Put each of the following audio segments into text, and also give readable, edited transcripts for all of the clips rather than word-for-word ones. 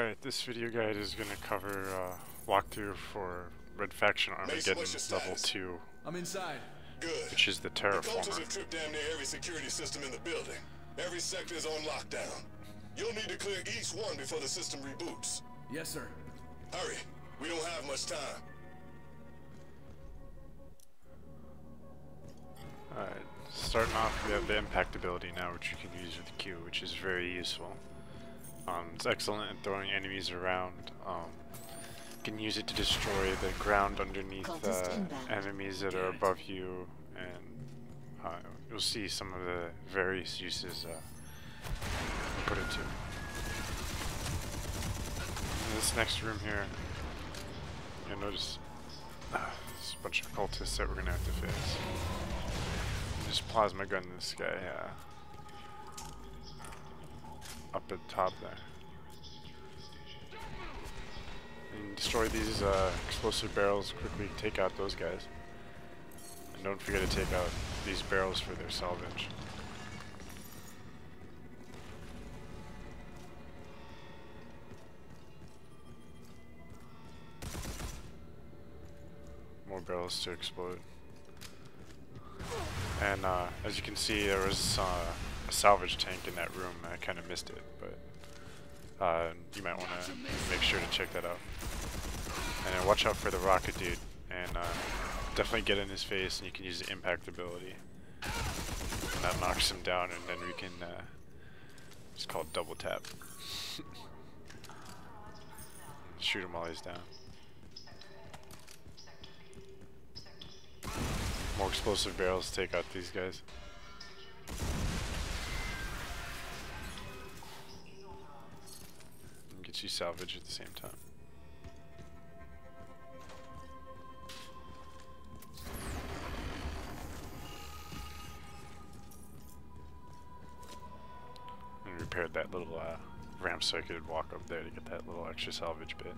Alright, this video guide is going to cover walkthrough for Red Faction Armageddon level 2. I'm inside. Good. Which is the Terraformer. The cultists have tripped damn near every security system in the building. Every sector is on lockdown. You'll need to clear each one before the system reboots. Yes, sir. Hurry. We don't have much time. Alright, starting off we have the impact ability now, which you can use with Q, which is very useful. It's excellent at throwing enemies around. You can use it to destroy the ground underneath enemies that are above you, and you'll see some of the various uses put it to. In this next room here, you'll notice there's a bunch of cultists that we're going to have to face. Just plasma gun this guy up at the top there. And destroy these explosive barrels, quickly take out those guys. And don't forget to take out these barrels for their salvage. More barrels to explode. And as you can see, there was a salvage tank in that room. I kind of missed it, but you might want to make sure to check that out. And watch out for the rocket dude, and definitely get in his face, and you can use the impact ability. And that knocks him down, and then we can, it's called double tap. Shoot him while he's down. More explosive barrels to take out these guys. And get you salvage at the same time. And repaired that little ramp so I could walk up there to get that little extra salvage bit.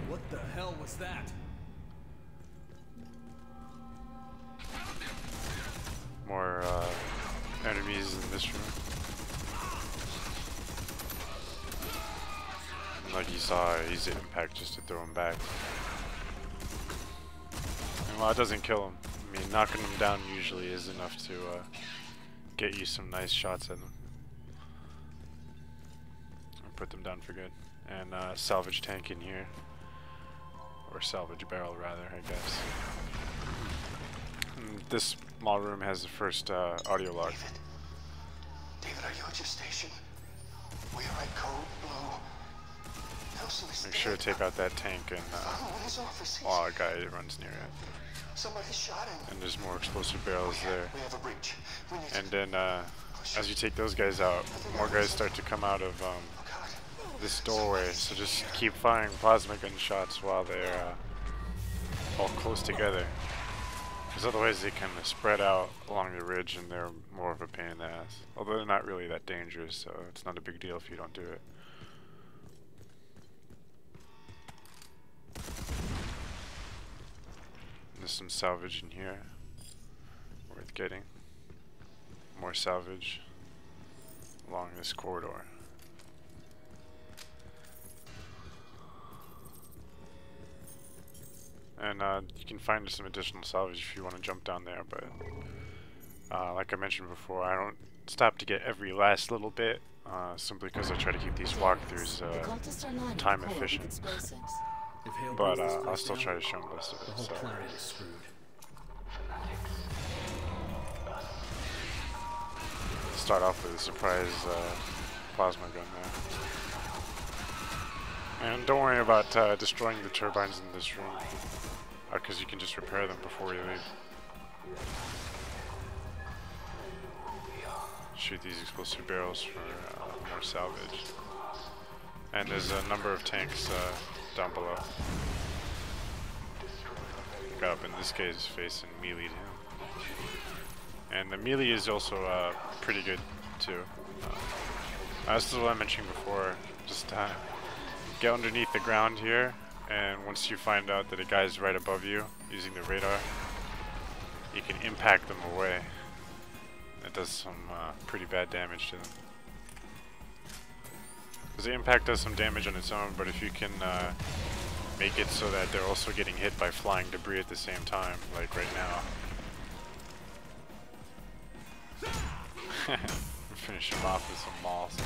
What the hell was that? More enemies in this room. And like you saw, I used the impact just to throw him back. And while it doesn't kill him, I mean, knocking him down usually is enough to get you some nice shots at them. And put them down for good. And salvage tank in here. Or salvage barrel rather, I guess. And this small room has the first audio log. David, are you at your station? We are at code blue. Make sure to take out that tank and while a guy runs near it. Somebody shot him. And there's more explosive barrels there. We have a breach. And then as you take those guys out, more guys start to come out of this doorway. So just keep firing plasma gun shots while they're all close together. Because otherwise they kind of spread out along the ridge and they're more of a pain in the ass. Although they're not really that dangerous, so it's not a big deal if you don't do it. There's some salvage in here. Worth getting. More salvage along this corridor. And you can find some additional salvage if you want to jump down there, but like I mentioned before, I don't stop to get every last little bit, simply because I try to keep these walkthroughs time efficient. But I'll still try to show most of it. The whole planet is screwed. Start off with a surprise plasma gun there. And don't worry about destroying the turbines in this room, because you can just repair them before you leave. Shoot these explosive barrels for more salvage. And there's a number of tanks down below. Got up in this guy's face and meleeed him. And the melee is also pretty good too. This is what I mentioned before. Just get underneath the ground here, and once you find out that a guy's right above you using the radar, you can impact them away. It does some pretty bad damage to them. Because the impact does some damage on its own, but if you can make it so that they're also getting hit by flying debris at the same time, like right now. Finish him off with some mauls.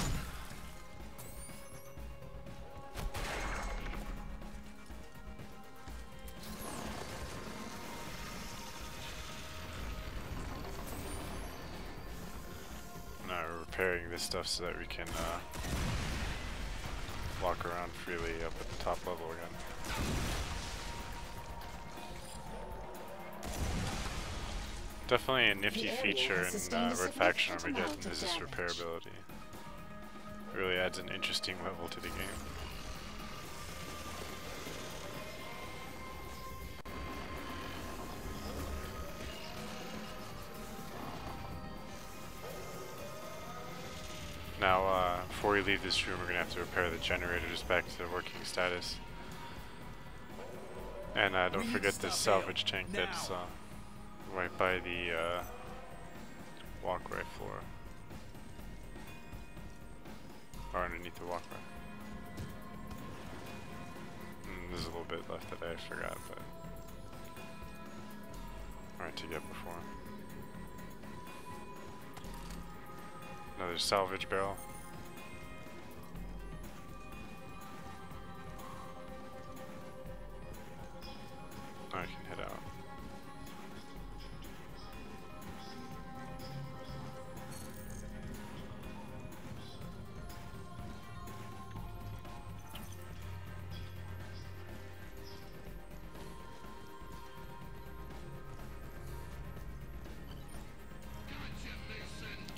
Now we're repairing this stuff so that we can walk around freely up at the top level again. Definitely a nifty feature in Red Faction Armageddon is this repairability. It really adds an interesting level to the game. Now, before we leave this room, we're gonna have to repair the generators back to working status. And don't forget this salvage tank that's right by the walkway floor. Or underneath the walkway. There's a little bit left that I forgot, but alright to get before. Another salvage barrel. Now I can head out.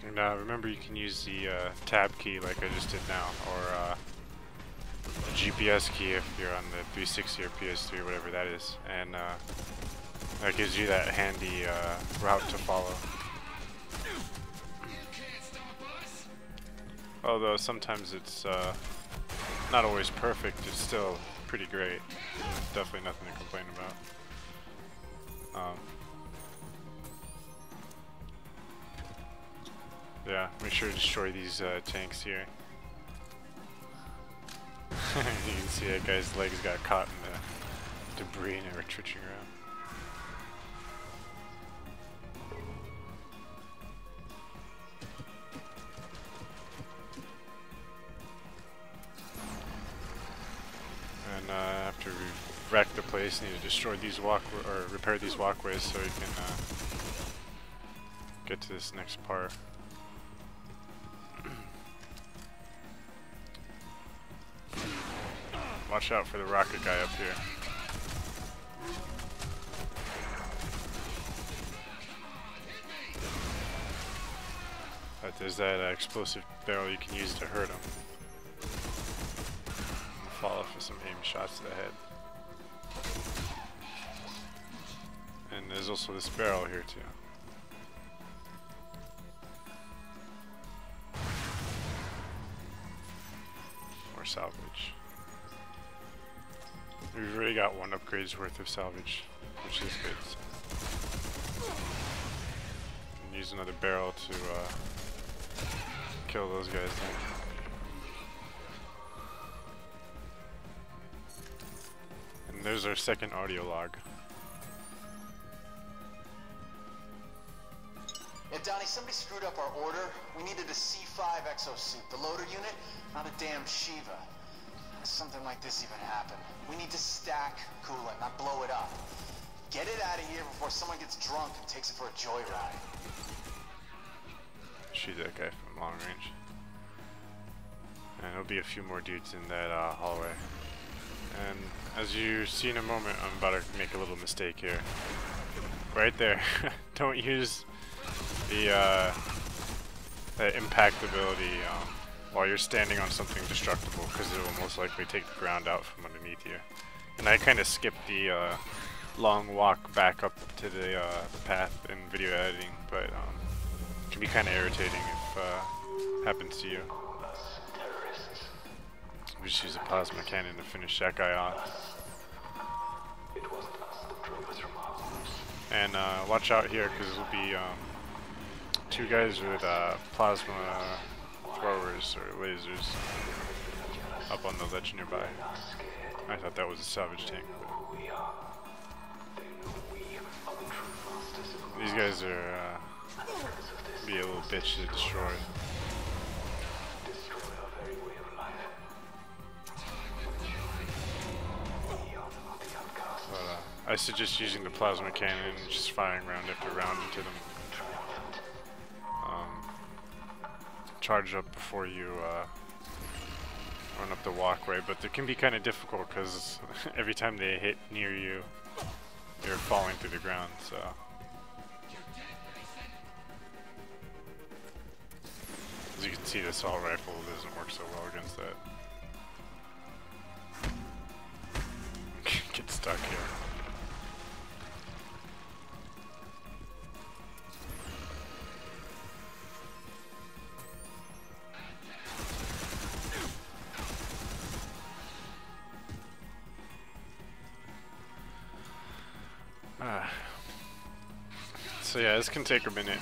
And remember, you can use the tab key like I just did now, or the GPS key if you're on the 360 or PS3, whatever that is, and that gives you that handy route to follow. Although sometimes it's not always perfect, it's still pretty great. Definitely nothing to complain about. Yeah, make sure to destroy these tanks here. You can see that guy's legs got caught in the debris and they were twitching around. And after we've wrecked the place, need to destroy these repair these walkways so we can get to this next part. Watch out for the rocket guy up here. But there's that explosive barrel you can use to hurt him. Follow for some aim shots to the head. And there's also this barrel here too. More salvage. We've already got one upgrade's worth of salvage, which is good. And use another barrel to kill those guys then. And there's our second audio log. Yeah, Donnie, somebody screwed up our order. We needed a C5 exosuit, the loader unit, not a damn Shiva. Something like this even happened. We need to stack coolant, not blow it up. Get it out of here before someone gets drunk and takes it for a joyride. Shoot that guy from long range. And there'll be a few more dudes in that hallway. And as you see in a moment, I'm about to make a little mistake here. Right there. Don't use the impact ability while you're standing on something destructible, because it will most likely take the ground out from underneath you. And I kind of skipped the long walk back up to the path in video editing, but it can be kind of irritating if it happens to you. We just use a plasma cannon to finish that guy off. And watch out here, because there'll be two guys with plasma throwers or lasers. up on the ledge nearby. I thought that was a salvage tank. But these guys are be a little bitch to destroy. But I suggest using the plasma cannon and just firing round after round into them. Charge up before you run up the walkway, but it can be kind of difficult because every time they hit near you, you're falling through the ground, so. As you can see, the assault rifle doesn't work so well against that. Get stuck here. So yeah, this can take a minute,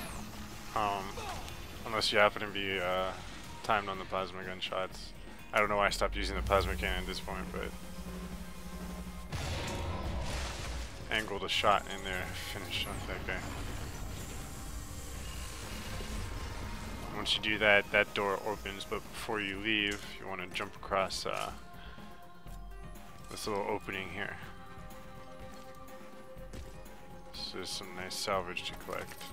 unless you happen to be timed on the plasma gun shots. I don't know why I stopped using the plasma cannon at this point, but angled a shot in there, finished off that guy. Once you do that, that door opens, but before you leave, you want to jump across this little opening here. So there's some nice salvage to collect.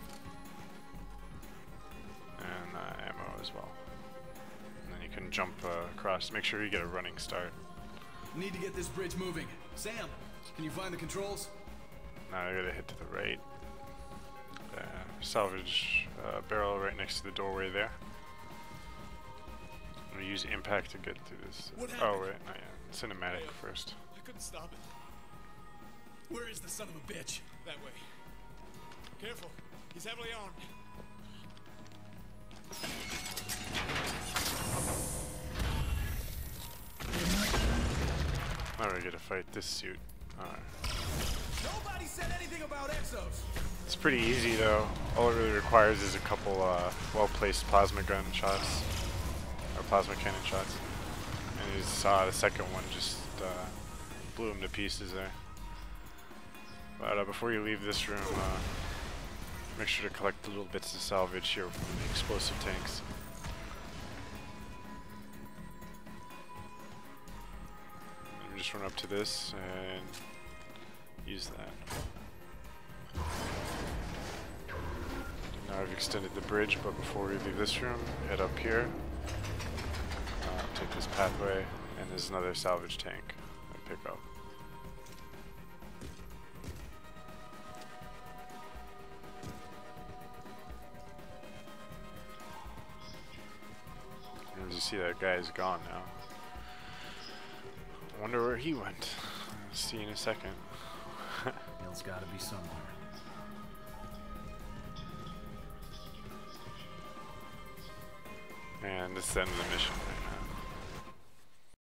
And ammo as well. And then you can jump across. Make sure you get a running start. Need to get this bridge moving. Sam, can you find the controls? Now I gotta hit to the right. Salvage barrel right next to the doorway there. I'm gonna use impact to get through this. Oh wait, not yet. Cinematic first. I couldn't stop it. Where is the son of a bitch? That way. Careful. He's heavily armed. Now we gotta fight this suit. Alright. Nobody said anything about Exos. It's pretty easy though. All it really requires is a couple well-placed plasma gun shots. Or plasma cannon shots. And you saw the second one just blew him to pieces there. But before you leave this room, make sure to collect the little bits of salvage here from the explosive tanks. And just run up to this and use that. Now I've extended the bridge, but before we leave this room, head up here, take this pathway, and there's another salvage tank I pick up. As you see, that guy is gone now. I wonder where he went. I'll see in a second. Hale's gotta be somewhere. And this is the end of the mission.